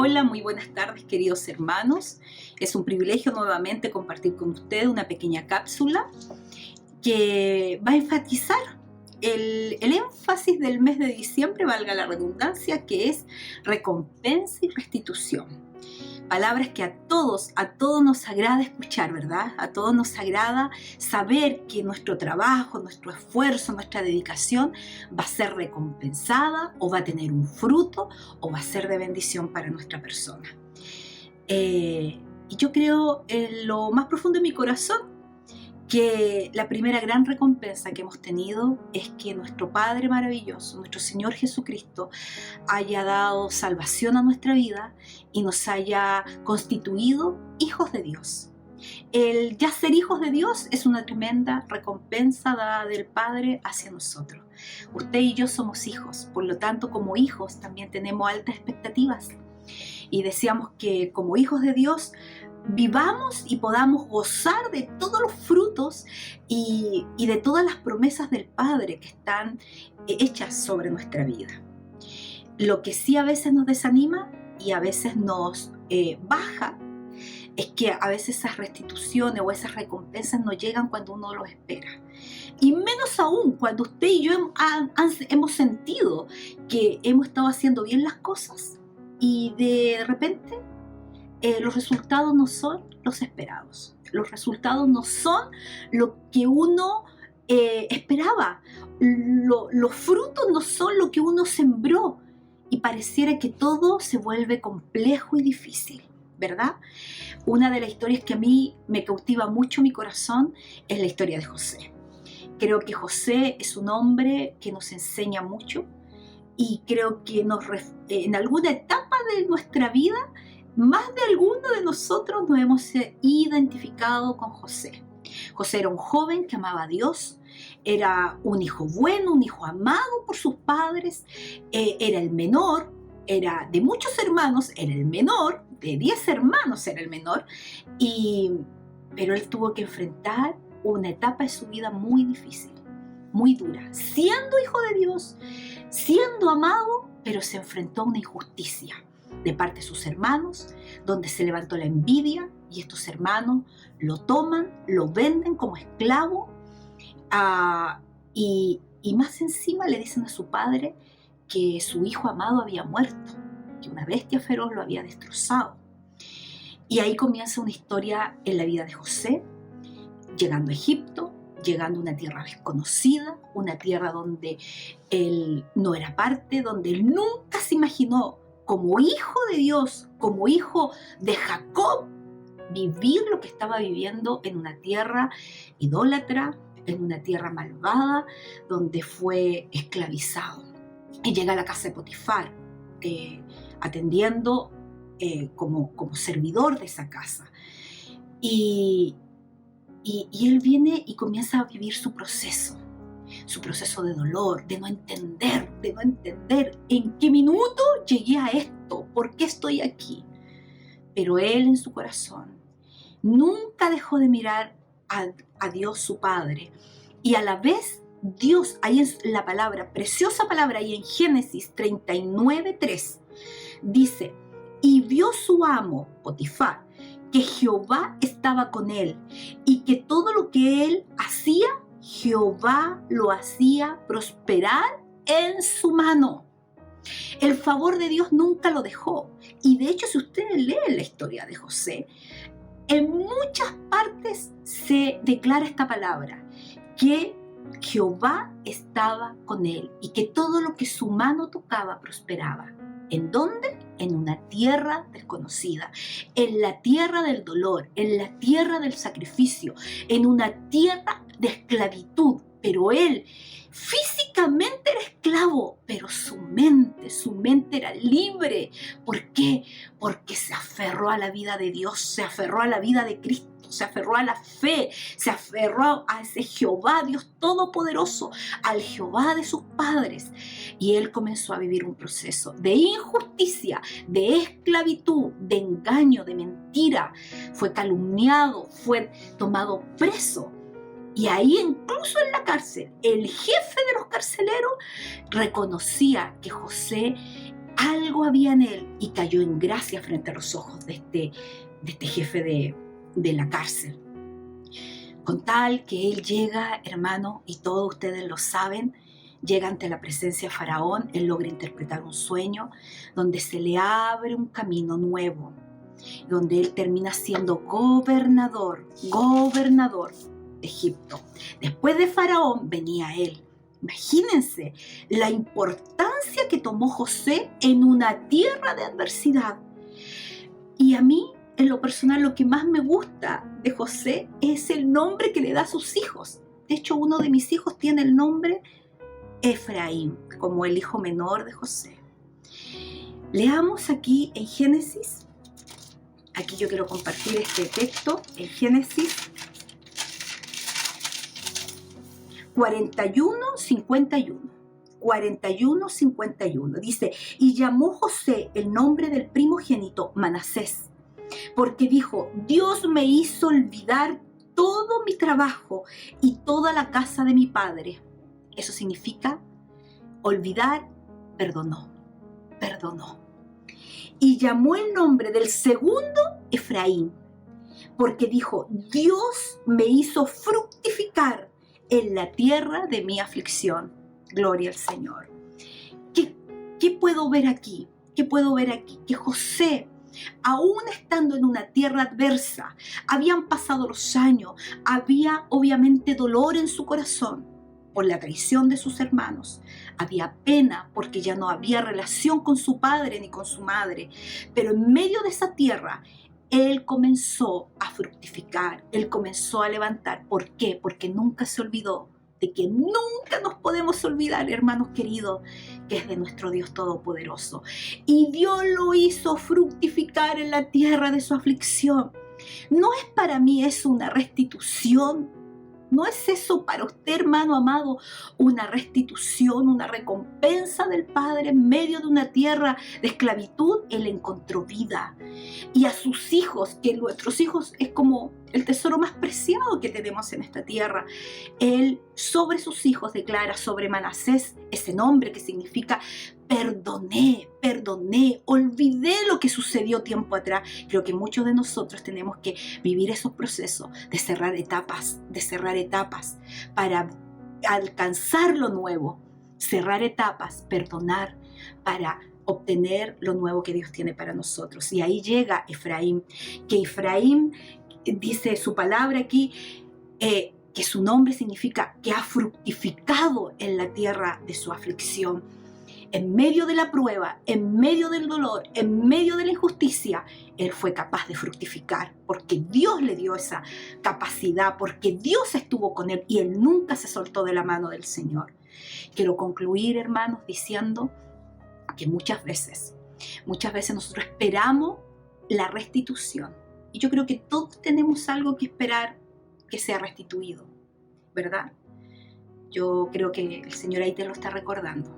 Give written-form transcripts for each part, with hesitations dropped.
Hola, muy buenas tardes, queridos hermanos. Es un privilegio nuevamente compartir con ustedes una pequeña cápsula que va a enfatizar el énfasis del mes de diciembre, valga la redundancia, que es recompensa y restitución. Palabras que a todos nos agrada escuchar, ¿verdad? A todos nos agrada saber que nuestro trabajo, nuestro esfuerzo, nuestra dedicación va a ser recompensada o va a tener un fruto o va a ser de bendición para nuestra persona. Y yo creo en lo más profundo de mi corazón que la primera gran recompensa que hemos tenido es que nuestro Padre maravilloso, nuestro Señor Jesucristo, haya dado salvación a nuestra vida y nos haya constituido hijos de Dios. El ya ser hijos de Dios es una tremenda recompensa dada del Padre hacia nosotros. Usted y yo somos hijos, por lo tanto, como hijos también tenemos altas expectativas. Y deseamos que como hijos de Dios vivamos y podamos gozar de todos los frutos y de todas las promesas del Padre que están hechas sobre nuestra vida. Lo que sí a veces nos desanima y a veces nos baja es que a veces esas restituciones o esas recompensas no llegan cuando uno lo espera. Y menos aún cuando usted y yo hemos sentido que hemos estado haciendo bien las cosas y de repente los resultados no son los esperados. Los resultados no son lo que uno esperaba. Los frutos no son lo que uno sembró. Y pareciera que todo se vuelve complejo y difícil, ¿verdad? Una de las historias que a mí me cautiva mucho mi corazón es la historia de José. Creo que José es un hombre que nos enseña mucho y creo que en alguna etapa de nuestra vida más de alguno de nosotros nos hemos identificado con José. José era un joven que amaba a Dios, era un hijo bueno, un hijo amado por sus padres, era el menor, era de muchos hermanos, era el menor, de 10 hermanos era el menor, pero él tuvo que enfrentar una etapa de su vida muy difícil, muy dura, siendo hijo de Dios, siendo amado, pero se enfrentó a una injusticia de parte de sus hermanos, donde se levantó la envidia y estos hermanos lo toman, lo venden como esclavo y más encima le dicen a su padre que su hijo amado había muerto, que una bestia feroz lo había destrozado. Y ahí comienza una historia en la vida de José, llegando a Egipto, llegando a una tierra desconocida, una tierra donde él no era parte, donde él nunca se imaginó como hijo de Dios, como hijo de Jacob, vivir lo que estaba viviendo en una tierra idólatra, en una tierra malvada, donde fue esclavizado. Y llega a la casa de Potifar, atendiendo como servidor de esa casa. Y él viene y comienza a vivir su proceso de dolor, de no entender en qué minuto llegué a esto, por qué estoy aquí. Pero él en su corazón nunca dejó de mirar a Dios su Padre, y a la vez Dios, ahí en la palabra, preciosa palabra, ahí en Génesis 39:3, dice: y vio su amo, Potifar, que Jehová estaba con él, y que todo lo que él hacía, Jehová lo hacía prosperar en su mano. El favor de Dios nunca lo dejó. Y de hecho, si ustedes leen la historia de José, en muchas partes se declara esta palabra, que Jehová estaba con él y que todo lo que su mano tocaba prosperaba. ¿En dónde? En una tierra desconocida, en la tierra del dolor, en la tierra del sacrificio, en una tierra de esclavitud. Pero él físicamente era esclavo, pero su mente era libre. ¿Por qué? Porque se aferró a la vida de Dios, se aferró a la vida de Cristo, se aferró a la fe, se aferró a ese Jehová, Dios Todopoderoso, al Jehová de sus padres. Y él comenzó a vivir un proceso de injusticia, de esclavitud, de engaño, de mentira. Fue calumniado, fue tomado preso. Y ahí, incluso en la cárcel, el jefe de los carceleros reconocía que José algo había en él y cayó en gracia frente a los ojos de este jefe de la cárcel. Con tal que él llega, hermano, y todos ustedes lo saben, llega ante la presencia de Faraón, él logra interpretar un sueño donde se le abre un camino nuevo, donde él termina siendo gobernador de Egipto. Después de Faraón venía él. Imagínense la importancia que tomó José en una tierra de adversidad. Y a mí, en lo personal, lo que más me gusta de José es el nombre que le da a sus hijos. De hecho, uno de mis hijos tiene el nombre Efraín, como el hijo menor de José. Leamos aquí en Génesis. Aquí yo quiero compartir este texto en Génesis 41:51. 41:51. Dice, y llamó José el nombre del primogénito Manasés, porque dijo, Dios me hizo olvidar todo mi trabajo y toda la casa de mi padre. Eso significa olvidar, perdonó. Y llamó el nombre del segundo Efraín, porque dijo, Dios me hizo fructificar en la tierra de mi aflicción. Gloria al Señor. ¿Qué puedo ver aquí? ¿Qué puedo ver aquí? Que José, aún estando en una tierra adversa, habían pasado los años, había obviamente dolor en su corazón por la traición de sus hermanos, había pena porque ya no había relación con su padre ni con su madre, pero en medio de esa tierra, él comenzó a fructificar, él comenzó a levantar. ¿Por qué? Porque nunca se olvidó de que nunca nos podemos olvidar, hermanos queridos, que es de nuestro Dios Todopoderoso. Y Dios lo hizo fructificar en la tierra de su aflicción. ¿No es para mí eso una restitución? ¿No es eso para usted, hermano amado, una restitución, una recompensa del Padre en medio de una tierra de esclavitud? Él encontró vida. Y a sus hijos, que nuestros hijos es como el tesoro más preciado que tenemos en esta tierra, él sobre sus hijos declara sobre Manasés ese nombre que significa perdoné, olvidé lo que sucedió tiempo atrás. Creo que muchos de nosotros tenemos que vivir esos procesos de cerrar etapas para alcanzar lo nuevo, cerrar etapas, perdonar para obtener lo nuevo que Dios tiene para nosotros. Y ahí llega Efraín, que Efraín dice su palabra aquí, que su nombre significa que ha fructificado en la tierra de su aflicción. En medio de la prueba, en medio del dolor, en medio de la injusticia, él fue capaz de fructificar, porque Dios le dio esa capacidad, porque Dios estuvo con él y él nunca se soltó de la mano del Señor. Quiero concluir, hermanos, diciendo que muchas veces nosotros esperamos la restitución. Y yo creo que todos tenemos algo que esperar que sea restituido, ¿verdad? Yo creo que el Señor ahí te lo está recordando.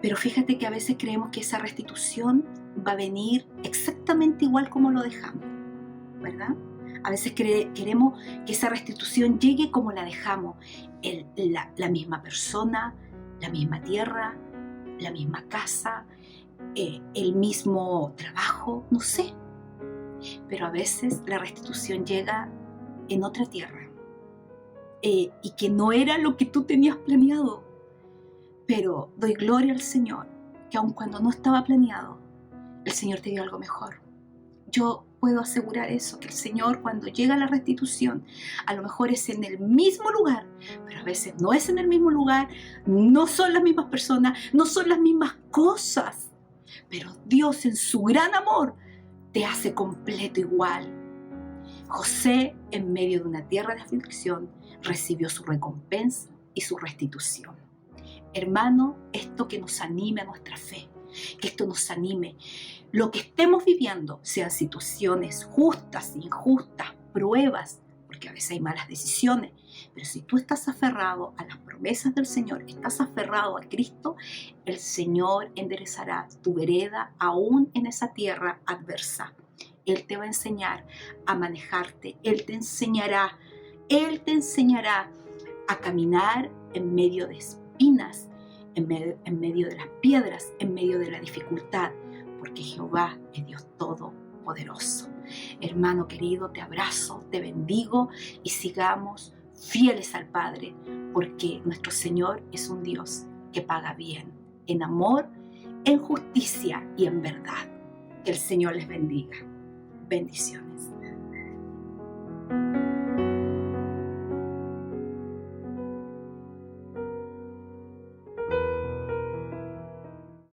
Pero fíjate que a veces creemos que esa restitución va a venir exactamente igual como lo dejamos, ¿verdad? A veces queremos que esa restitución llegue como la dejamos. La misma persona, la misma tierra, la misma casa, el mismo trabajo, no sé. Pero a veces la restitución llega en otra tierra y que no era lo que tú tenías planeado. Pero doy gloria al Señor, que aun cuando no estaba planeado, el Señor te dio algo mejor. Yo puedo asegurar eso, que el Señor cuando llega la restitución, a lo mejor es en el mismo lugar, pero a veces no es en el mismo lugar, no son las mismas personas, no son las mismas cosas, pero Dios en su gran amor te hace completo igual. José, en medio de una tierra de aflicción, recibió su recompensa y su restitución. Hermano, esto que nos anime a nuestra fe, que esto nos anime. Lo que estemos viviendo, sean situaciones justas, injustas, pruebas, porque a veces hay malas decisiones, pero si tú estás aferrado a las promesas del Señor, estás aferrado a Cristo, el Señor enderezará tu vereda aún en esa tierra adversa. Él te va a enseñar a manejarte, Él te enseñará a caminar en medio de espinas en medio de las piedras, en medio de la dificultad, porque Jehová es Dios todopoderoso. Hermano querido, te abrazo, te bendigo y sigamos fieles al Padre, porque nuestro Señor es un Dios que paga bien, en amor, en justicia y en verdad. Que el Señor les bendiga. Bendiciones.